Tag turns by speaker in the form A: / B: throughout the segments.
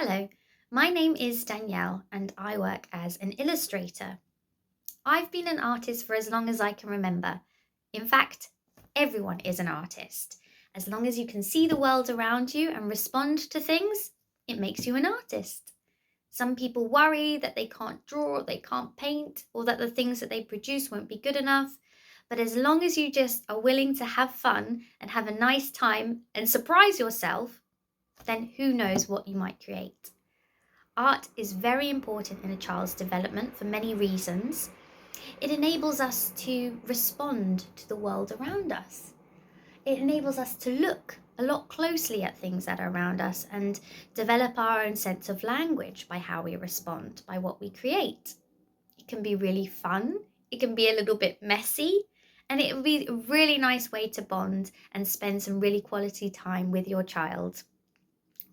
A: Hello, my name is Danielle and I work as an illustrator. I've been an artist for as long as I can remember. In fact, everyone is an artist. As long as you can see the world around you and respond to things, it makes you an artist. Some people worry that they can't draw, or they can't paint, or that the things that they produce won't be good enough. But as long as you just are willing to have fun and have a nice time and surprise yourself, then who knows what you might create. Art is very important in a child's development for many reasons. It enables us to respond to the world around us. It enables us to look a lot closely at things that are around us and develop our own sense of language by how we respond, by what we create. It can be really fun, it can be a little bit messy, and it will be a really nice way to bond and spend some really quality time with your child.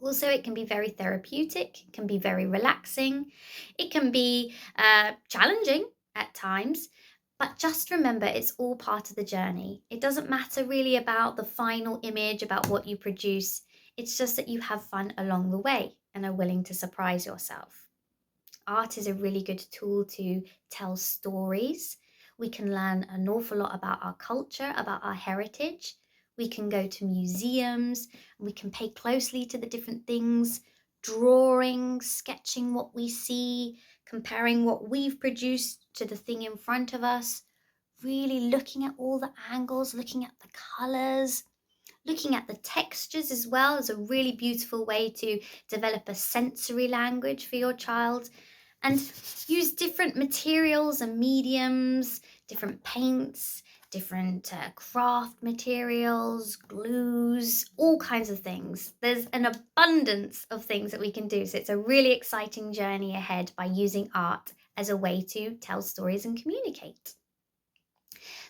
A: Also, it can be very therapeutic, it can be very relaxing, it can be challenging at times, but just remember it's all part of the journey. It doesn't matter really about the final image, about what you produce. It's just that you have fun along the way and are willing to surprise yourself. Art is a really good tool to tell stories. We can learn an awful lot about our culture, about our heritage. We can go to museums, we can pay closely to the different things, drawing, sketching what we see, comparing what we've produced to the thing in front of us, really looking at all the angles, looking at the colors, looking at the textures as well is a really beautiful way to develop a sensory language for your child, and use different materials and mediums, different paints, different craft materials, glues, all kinds of things. There's an abundance of things that we can do. So it's a really exciting journey ahead by using art as a way to tell stories and communicate.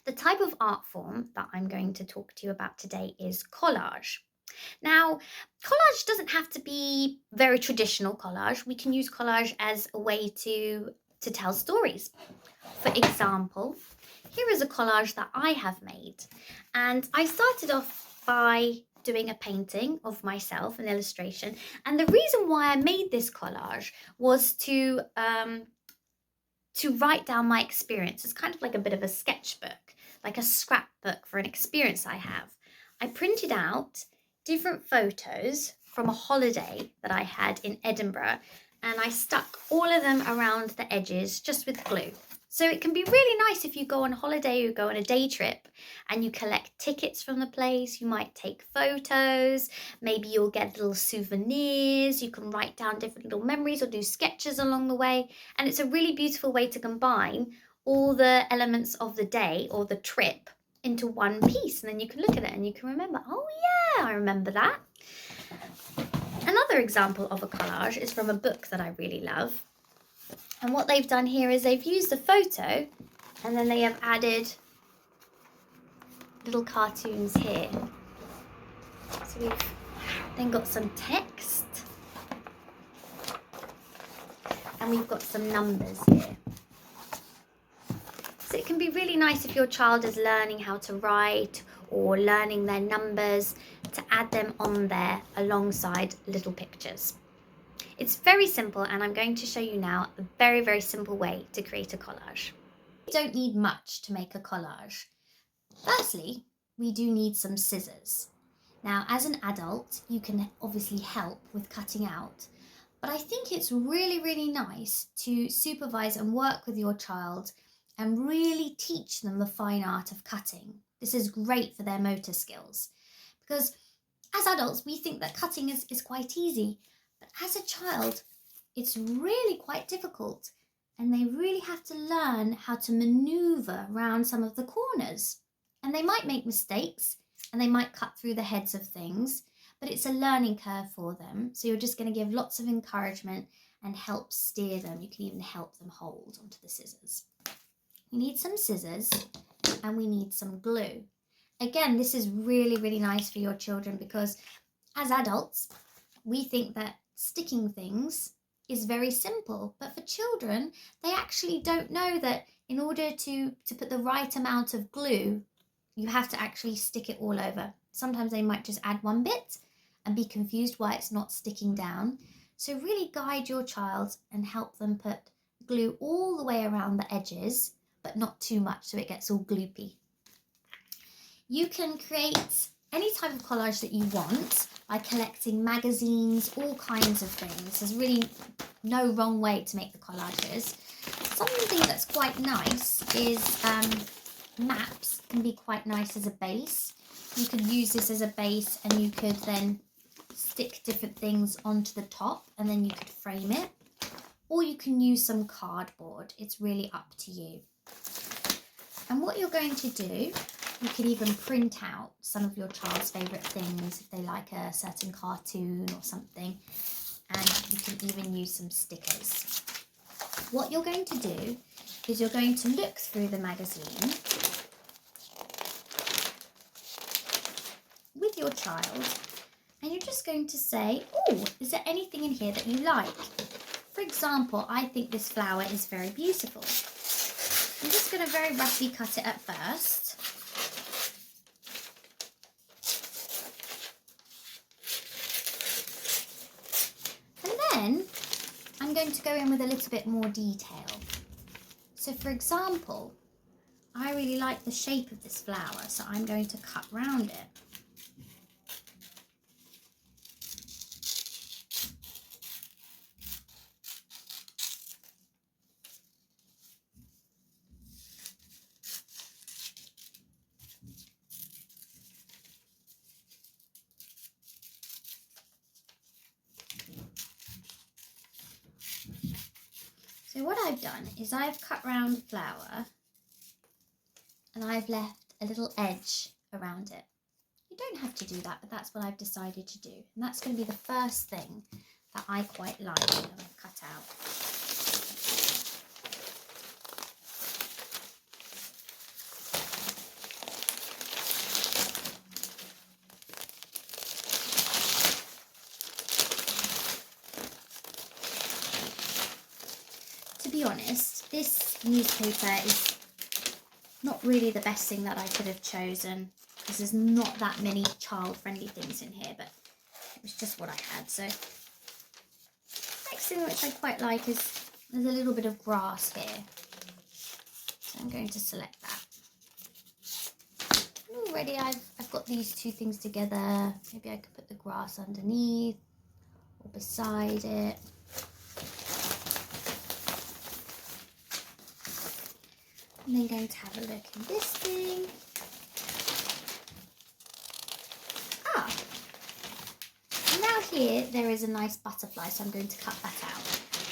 A: The type of art form that I'm going to talk to you about today is collage. Now, collage doesn't have to be very traditional collage. We can use collage as a way to tell stories. For example, here is a collage that I have made. And I started off by doing a painting of myself, an illustration. And the reason why I made this collage was to write down my experience. It's kind of like a bit of a sketchbook, like a scrapbook for an experience I have. I printed out different photos from a holiday that I had in Edinburgh, and I stuck all of them around the edges just with glue. So it can be really nice if you go on holiday or go on a day trip and you collect tickets from the place. You might take photos, maybe you'll get little souvenirs, you can write down different little memories or do sketches along the way. And it's a really beautiful way to combine all the elements of the day or the trip into one piece. And then you can look at it and you can remember, oh yeah, I remember that. Another example of a collage is from a book that I really love. And what they've done here is they've used a photo and then they have added little cartoons here. So we've then got some text and we've got some numbers here. So it can be really nice if your child is learning how to write or learning their numbers to add them on there alongside little pictures. It's very simple, and I'm going to show you now a very, very simple way to create a collage. You don't need much to make a collage. Firstly, we do need some scissors. Now, as an adult, you can obviously help with cutting out, but I think it's really, really nice to supervise and work with your child and really teach them the fine art of cutting. This is great for their motor skills because as adults, we think that cutting is quite easy. But as a child, it's really quite difficult, and they really have to learn how to maneuver around some of the corners. And they might make mistakes, and they might cut through the heads of things, but it's a learning curve for them. So you're just going to give lots of encouragement and help steer them. You can even help them hold onto the scissors. We need some scissors, and we need some glue. Again, this is really, really nice for your children because as adults, we think that sticking things is very simple, but for children, they actually don't know that in order to put the right amount of glue, you have to actually stick it all over. Sometimes they might just add one bit and be confused why it's not sticking down. So really guide your child and help them put glue all the way around the edges, but not too much so it gets all gloopy. You can create any type of collage that you want by collecting magazines, all kinds of things. There's really no wrong way to make the collages. Something that's quite nice is maps can be quite nice as a base. You could use this as a base and you could then stick different things onto the top and then you could frame it. Or you can use some cardboard. It's really up to you. And what you're going to do, you can even print out some of your child's favourite things if they like a certain cartoon or something. And you can even use some stickers. What you're going to do is you're going to look through the magazine with your child and you're just going to say, oh, is there anything in here that you like? For example, I think this flower is very beautiful. I'm just going to very roughly cut it at first. And then I'm going to go in with a little bit more detail. So for example, I really like the shape of this flower, so I'm going to cut round it. So what I've done is I've cut round the flower and I've left a little edge around it. You don't have to do that, but that's what I've decided to do. And that's going to be the first thing that I quite like that I've cut out. To be honest, this newspaper is not really the best thing that I could have chosen because there's not that many child-friendly things in here, but it was just what I had. So next thing which I quite like is there's a little bit of grass here. So I'm going to select that. And already I've got these two things together. Maybe I could put the grass underneath or beside it. And then going to have a look in this thing. Now here there is a nice butterfly, so I'm going to cut that out.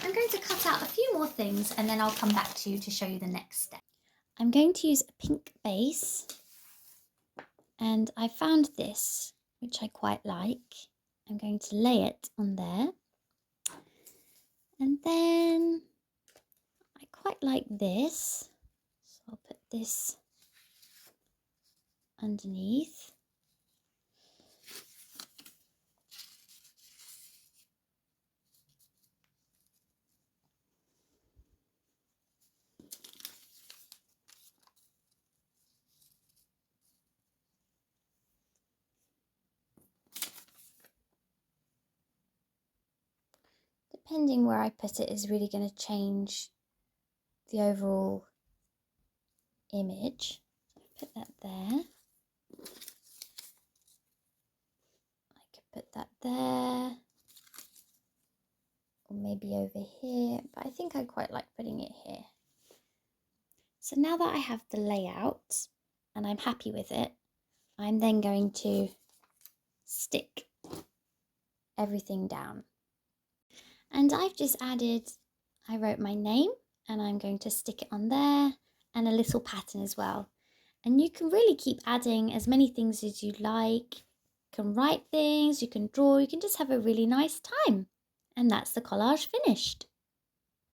A: I'm going to cut out a few more things and then I'll come back to you to show you the next step. I'm going to use a pink base and I found this, which I quite like. I'm going to lay it on there. And then I quite like this. So I'll put this underneath. Depending where I put it is really going to change the overall image. Put that there. I could put that there. Or maybe over here. But I think I quite like putting it here. So now that I have the layout and I'm happy with it, I'm then going to stick everything down. And I've just added, I wrote my name and I'm going to stick it on there and a little pattern as well. And you can really keep adding as many things as you like. You can write things, you can draw, you can just have a really nice time. And that's the collage finished.